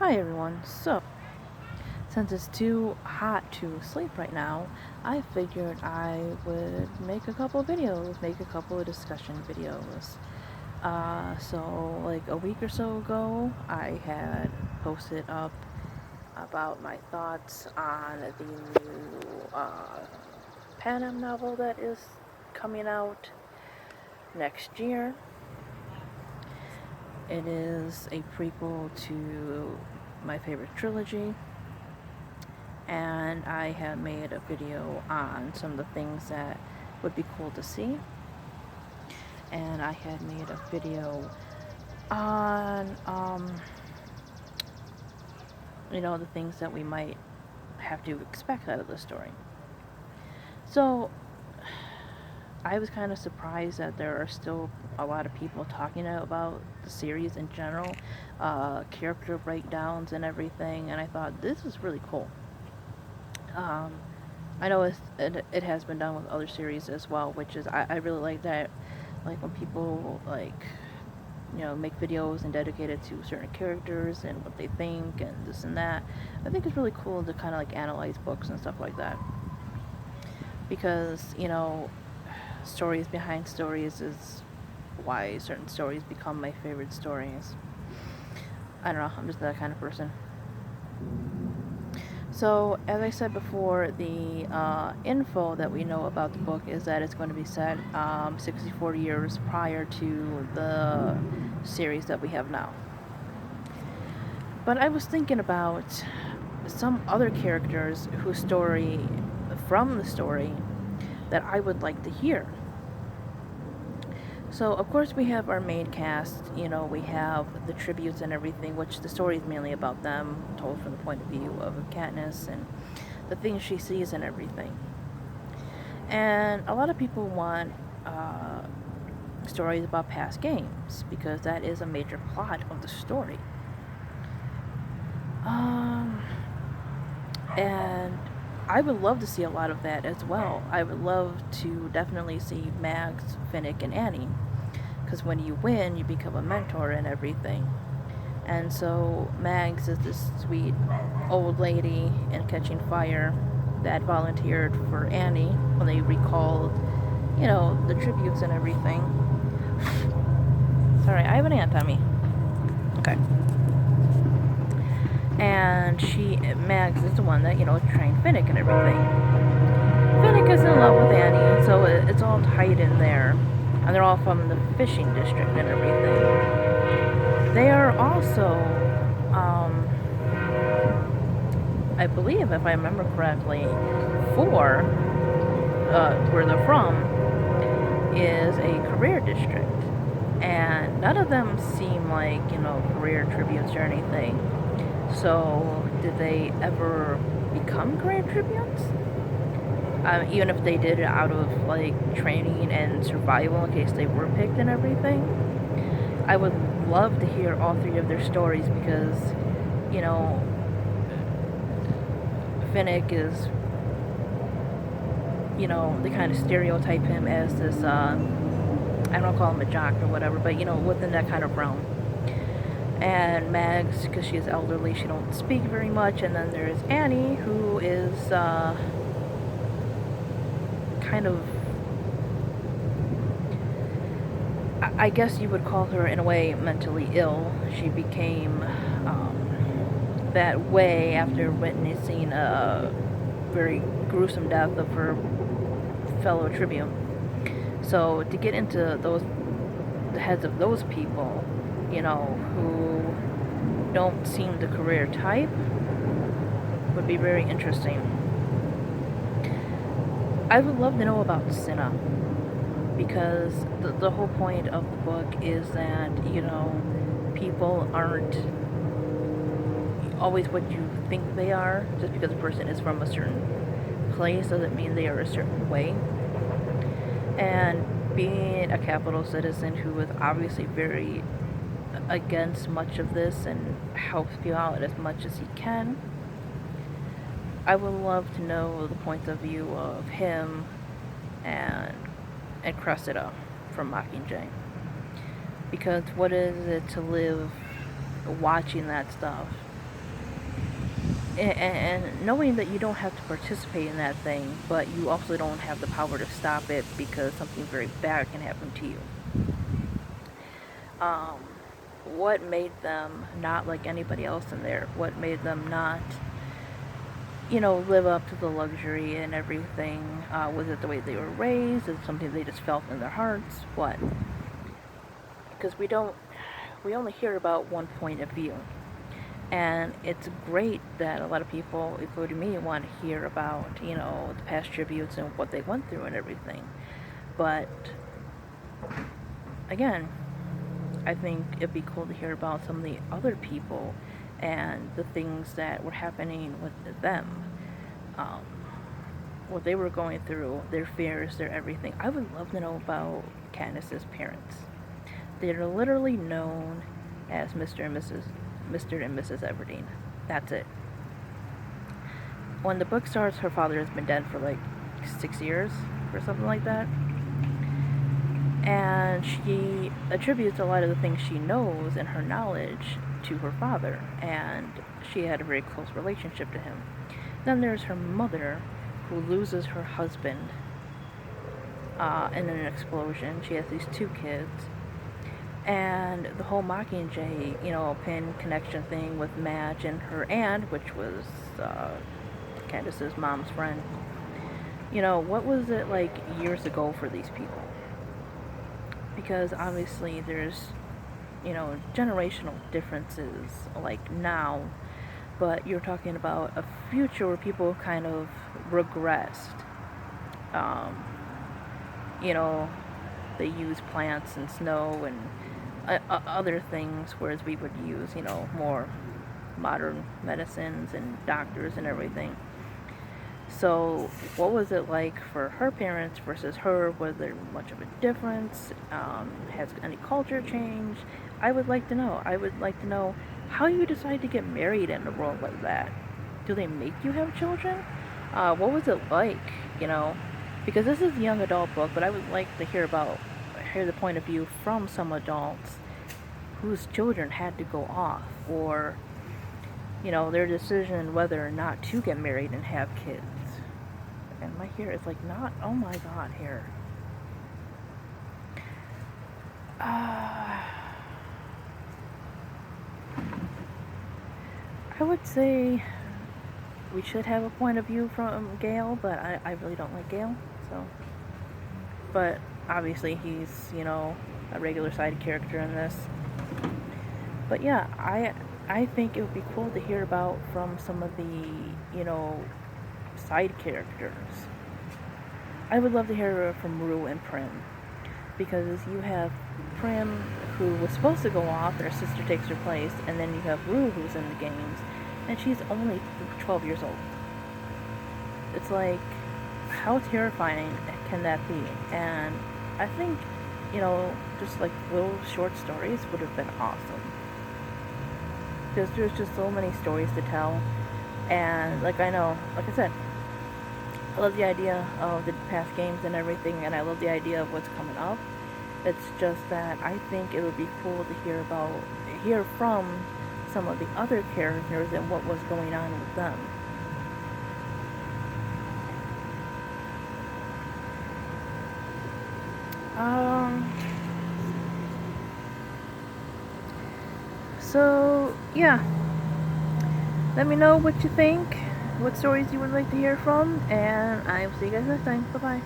Hi everyone. So, since it's too hot to sleep right now, I figured I would make a couple of videos, make a couple of discussion videos. So like a week or so ago, I had posted up about my thoughts on the new Panem novel that is coming out next year. It is a prequel to my favorite trilogy, and I have made a video on some of the things that would be cool to see. And I had made a video on, the things that we might have to expect out of the story. So, I was kind of surprised that there are still a lot of people talking about the series in general, character breakdowns and everything, and I thought this is really cool. I know it has been done with other series as well, which is I really like that. Like when people make videos and dedicate it to certain characters and what they think and this and that. I think it's really cool to kind of like analyze books and stuff like that, because stories behind stories is why certain stories become my favorite stories. I don't know, I'm just that kind of person. So, as I said before, the info that we know about the book is that it's going to be set 64 years prior to the series that we have now. But I was thinking about some other characters whose story, from the story, that I would like to hear. So, of course, we have our main cast, we have the tributes and everything, which the story is mainly about them, told from the point of view of Katniss and the things she sees and everything. And a lot of people want stories about past games, because that is a major plot of the story. And I would love to see a lot of that as well. I would love to definitely see Max, Finnick, and Annie, because when you win, you become a mentor and everything. And so Mags is this sweet old lady in Catching Fire that volunteered for Annie when they recalled, the tributes and everything. Sorry, I have an ant on me. Okay. And Mags is the one that, trained Finnick and everything. Finnick is in love with Annie, so it's all tight in there. And they're all from the fishing district and everything. They are also, I believe, if I remember correctly, where they're from, is a career district. And none of them seem like, career tributes or anything. So, did they ever become career tributes? Even if they did it out of, training and survival in case they were picked and everything. I would love to hear all three of their stories, because, Finnick is, they kind of stereotype him as this, I don't call him a jock or whatever, but, within that kind of realm. And Mags, because she is elderly, she don't speak very much. And then there's Annie, who is kind of, I guess you would call her in a way mentally ill. She became that way after witnessing a very gruesome death of her fellow tribute. So to get into the heads of those people, who don't seem the career type, would be very interesting. I would love to know about Cinna, because the whole point of the book is that, people aren't always what you think they are. Just because a person is from a certain place doesn't mean they are a certain way. And being a capital citizen who is obviously very against much of this and helps people out as much as he can, I would love to know the point of view of him and Cressida from Mockingjay. Because what is it to live watching that stuff and knowing that you don't have to participate in that thing, but you also don't have the power to stop it because something very bad can happen to you. Um, what made them not like anybody else in there? What made them not, live up to the luxury and everything? Was it the way they were raised? Is it something they just felt in their hearts? What? Because we only hear about one point of view. And it's great that a lot of people, including me, want to hear about, the past tributes and what they went through and everything. But, again, I think it'd be cool to hear about some of the other people and the things that were happening with them. Um, what they were going through, their fears, their everything. I would love to know about Katniss's parents. They're literally known as Mr. and Mrs. Everdeen. That's it. When the book starts, her father has been dead for like 6 years or something like that. And she attributes a lot of the things she knows and her knowledge to her father, and she had a very close relationship to him. Then there's her mother, who loses her husband in an explosion. She has these 2 kids. And the whole Mockingjay, pin connection thing with Madge and her aunt, which was Candace's mom's friend. What was it like years ago for these people? Because obviously there's, generational differences like now, but you're talking about a future where people kind of regressed. Um, they use plants and snow and other things, whereas we would use, more modern medicines and doctors and everything. So, what was it like for her parents versus her? Was there much of a difference? Has any culture changed? I would like to know. I would like to know how you decide to get married in a world like that. Do they make you have children? What was it like? Because this is a young adult book, but I would like to hear the point of view from some adults whose children had to go off, or their decision whether or not to get married and have kids. And my hair is like not, oh my god, hair. I would say we should have a point of view from Gale, but I really don't like Gale, so. But obviously he's, a regular side character in this. But yeah, I think it would be cool to hear about from some of the, side characters. I would love to hear from Rue and Prim, because you have Prim, who was supposed to go off, and her sister takes her place, and then you have Rue, who's in the games, and she's only 12 years old. It's like, how terrifying can that be? And I think, just like little short stories would have been awesome. Because there's just so many stories to tell. And like I said, I love the idea of the past games and everything, and I love the idea of what's coming up. It's just that I think it would be cool to hear from some of the other characters and what was going on with them. So yeah, let me know what you think, what stories you would like to hear from, and I will see you guys next time. Bye bye.